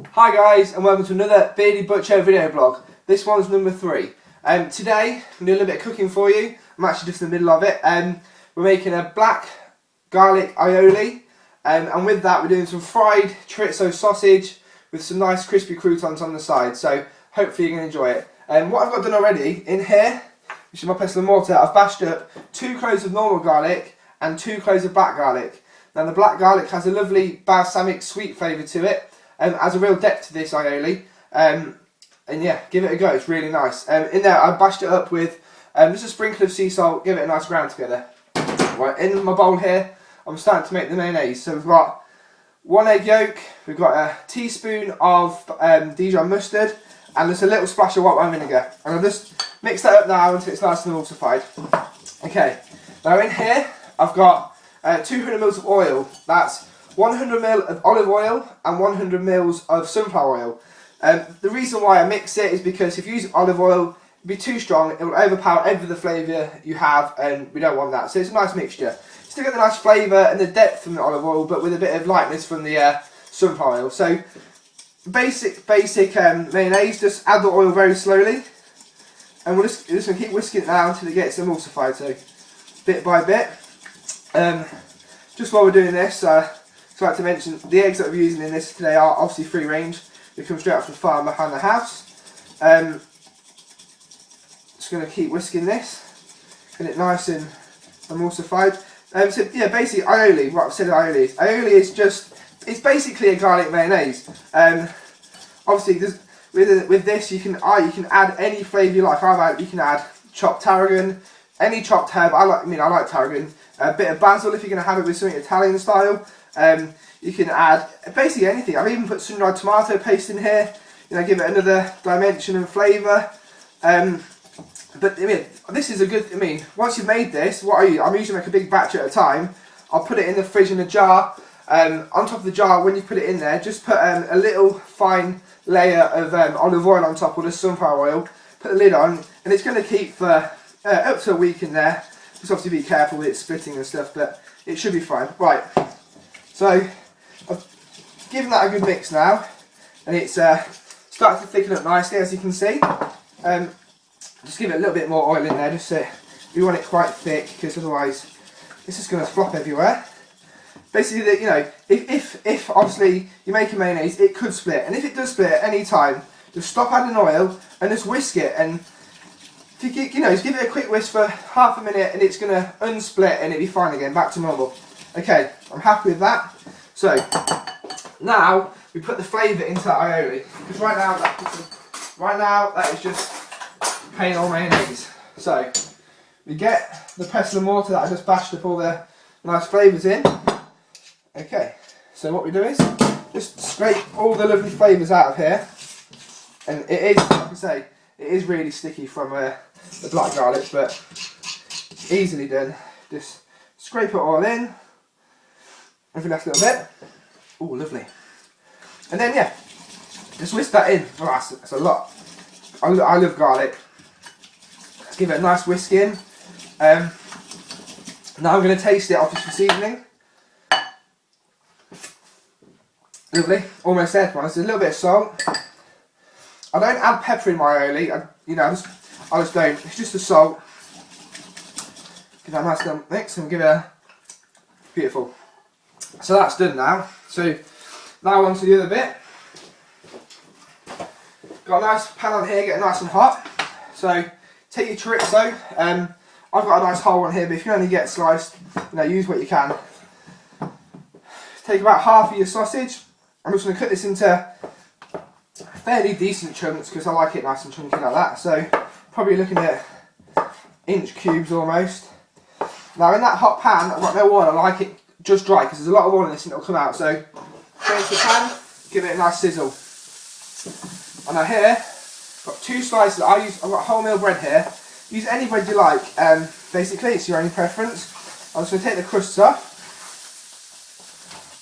Hi guys, and welcome to another Beardy Butcher video blog. This one's number 3. Today I'm doing a little bit of cooking for you. I'm actually just in the middle of it. We're making a black garlic aioli, and with that we're doing some fried chorizo sausage with some nice crispy croutons on the side. So hopefully you're going to enjoy it. What I've got done already in here, which is my pestle and mortar, I've bashed up 2 cloves of normal garlic and 2 cloves of black garlic. Now the black garlic has a lovely balsamic sweet flavour to it. Adds a real depth to this aioli, and yeah, give it a go, it's really nice. In there I bashed it up with just a sprinkle of sea salt, give it a nice ground together. Right, in my bowl here I'm starting to make the mayonnaise. So we've got 1 egg yolk, we've got a teaspoon of Dijon mustard, and just a little splash of white wine vinegar. And I'll just mix that up now until it's nice and emulsified. Okay, now in here I've got 200 ml of oil. That's 100 ml of olive oil and 100 ml of sunflower oil. The reason why I mix it is because if you use olive oil, it'll be too strong, it will overpower every other flavour you have, and we don't want that. So it's a nice mixture. Still get the nice flavour and the depth from the olive oil, but with a bit of lightness from the sunflower oil. So basic mayonnaise, just add the oil very slowly, and we're just going to keep whisking it now until it gets emulsified, so bit by bit. Just while we're doing this, I'd like to mention the eggs that we're using in this today are obviously free range. They come straight off the farm behind the house. Just going to keep whisking this, get it nice and emulsified. So yeah, basically aioli, what I've said aioli is. Aioli is just, it's basically a garlic mayonnaise. Obviously with this you can add any flavour you like. You can add chopped tarragon, any chopped herb. I like tarragon. A bit of basil if you're going to have it with something Italian style. You can add basically anything. I've even put sun-dried tomato paste in here, give it another dimension and flavour. But this is a good, once you've made this, I'm usually make a big batch at a time. I'll put it in the fridge in a jar. On top of the jar, when you put it in there, just put a little fine layer of olive oil on top, or the sunflower oil. Put the lid on, and it's going to keep for up to a week in there. Just obviously be careful with it splitting and stuff, but it should be fine. Right, so I've given that a good mix now, and it's starting to thicken up nicely, as you can see. Just give it a little bit more oil in there, just so we want it quite thick, because otherwise it's just going to flop everywhere. Basically, if obviously you make a mayonnaise, it could split, and if it does split at any time, just stop adding oil and just whisk it, and if you just give it a quick whisk for half a minute, and it's going to unsplit and it'll be fine again, back to normal. Okay, I'm happy with that. So now we put the flavour into that aioli, because right now that is just plain old mayonnaise. So we get the pestle and mortar that I just bashed up all the nice flavours in. Okay, so what we do is just scrape all the lovely flavours out of here, and it is, like I say, it is really sticky from the black garlic, but easily done. Just scrape it all in, every last little bit. Oh, lovely. And then yeah, just whisk that in. Oh, that's a lot. I love garlic. Let's give it a nice whisk in. Now I'm going to taste it off just for seasoning. Lovely, almost there. There's a little bit of salt. I don't add pepper in my aioli. I just don't. It's just the salt. Give that a nice little mix and give it a beautiful. So that's done now. So now on to the other bit. Got a nice pan on here, get it nice and hot. So take your chorizo. I've got a nice whole one here, but if you only get sliced, use what you can. Take about half of your sausage. I'm just going to cut this into fairly decent chunks because I like it nice and chunky like that. So probably looking at inch cubes almost. Now in that hot pan, I've got no oil. I like it just dry because there's a lot of oil in this and it'll come out. So change the pan, give it a nice sizzle. And now here, I've got 2 slices. I've got wholemeal bread here. Use any bread you like. Basically, it's your own preference. I'm just going to take the crusts off.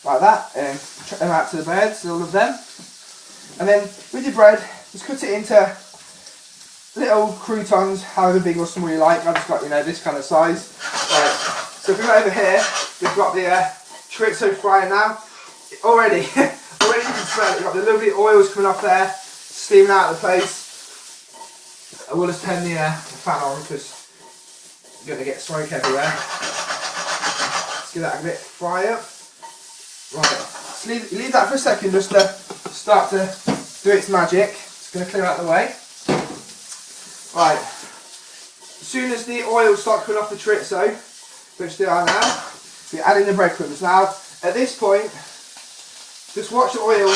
Like that, and chuck them out to the birds, all of them. And then with your bread, just cut it into little croutons, however big or small you like. I've just got this kind of size. Right. So if we go over here, we've got the chorizo fryer now. Already know you can smell it. You've got the lovely oils coming off there, steaming out of the place. I will just turn the fan on because you're going to get smoke everywhere. Let's give that a bit fry up. Right, let's leave that for a second just to start to do its magic. It's going to clear out the way. Right, as soon as the oils start coming off the chorizo, which they are now, we're adding the breadcrumbs. Now, at this point, just watch the oil,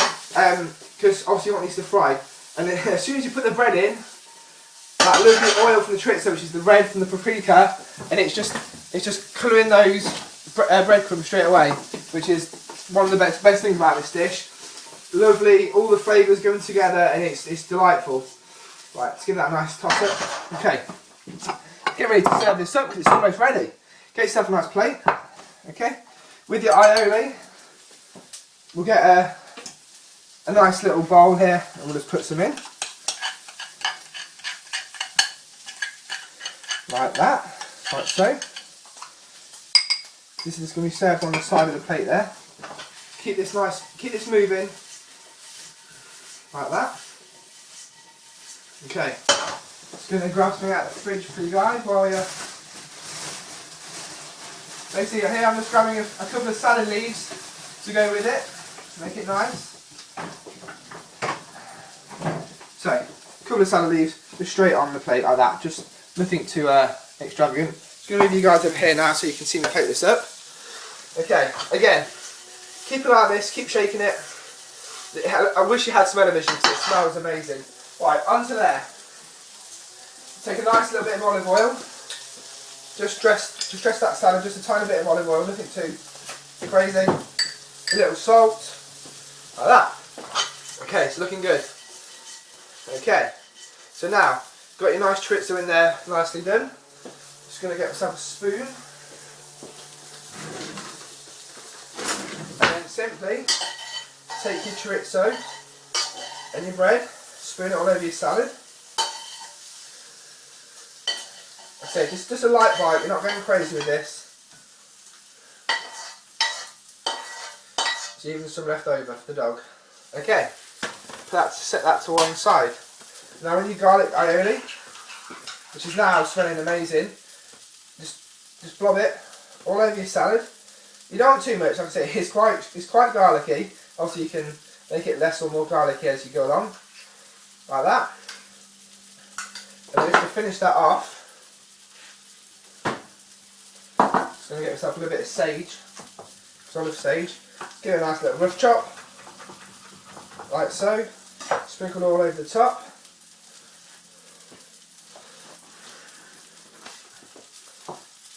because obviously you want these to fry. And then as soon as you put the bread in, that lovely oil from the chorizo, which is the red from the paprika, and it's just colouring those breadcrumbs straight away, which is one of the best things about this dish. Lovely, all the flavours going together, and it's delightful. Right, let's give that a nice toss up. Okay, get ready to serve this up because it's almost ready. Get yourself a nice plate. Okay, with your aioli, we'll get a nice little bowl here, and we'll just put some in. Like that, like so. This is going to be served on the side of the plate there. Keep this moving, like that. Okay, just going to grab something out of the fridge for you guys while you're... Basically here I'm just grabbing a couple of salad leaves to go with it, to make it nice. So, a couple of salad leaves just straight on the plate like that, just nothing too extravagant. Just going to move you guys up here now so you can see me plate this up. Okay, again, keep it like this, keep shaking it. I wish you had smell-o-vision because it smells amazing. Right, onto there. Take a nice little bit of olive oil. Just dress that salad, just a tiny bit of olive oil, nothing too crazy. A little salt, like that. Okay, it's looking good. Okay, so now, got your nice chorizo in there, nicely done. Just going to get myself a spoon. And then simply take your chorizo and your bread, spoon it all over your salad. Okay, just a light bite, you're not going crazy with this. There's even some left over for the dog. Okay, set that to one side. Now with your garlic aioli, which is now smelling amazing, just blob it all over your salad. You don't want too much, like I say, it's quite garlicky. Obviously you can make it less or more garlicky as you go along, like that. And then just to finish that off, just going to get myself a little bit of sage, olive sage. Give it a nice little rough chop, like so. Sprinkled all over the top.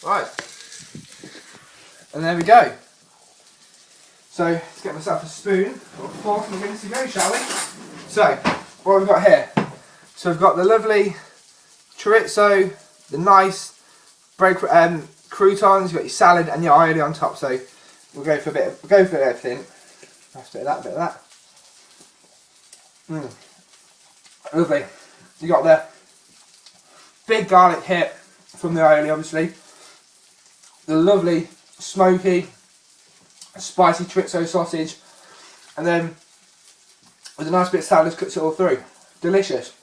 Right, and there we go. So let's get myself a spoon or fork and we're going to go, shall we? So what we've got here. So we've got the lovely chorizo, the nice bread croutons. You've got your salad and your aioli on top. So we'll go for everything. Nice bit of that. Lovely. You got the big garlic hit from the aioli, obviously. The lovely smoky, spicy chorizo sausage, and then with a nice bit of salad, just cuts it all through. Delicious.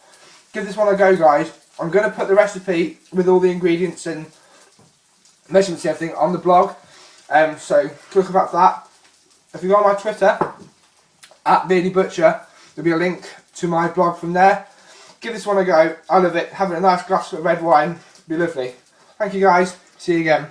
Give this one a go, guys. I'm going to put the recipe with all the ingredients and measurements and everything on the blog. So look about that. If you go on my Twitter at Beardy Butcher, there'll be a link to my blog from there. Give this one a go. I love it. Having a nice glass of red wine, be lovely. Thank you, guys. See you again.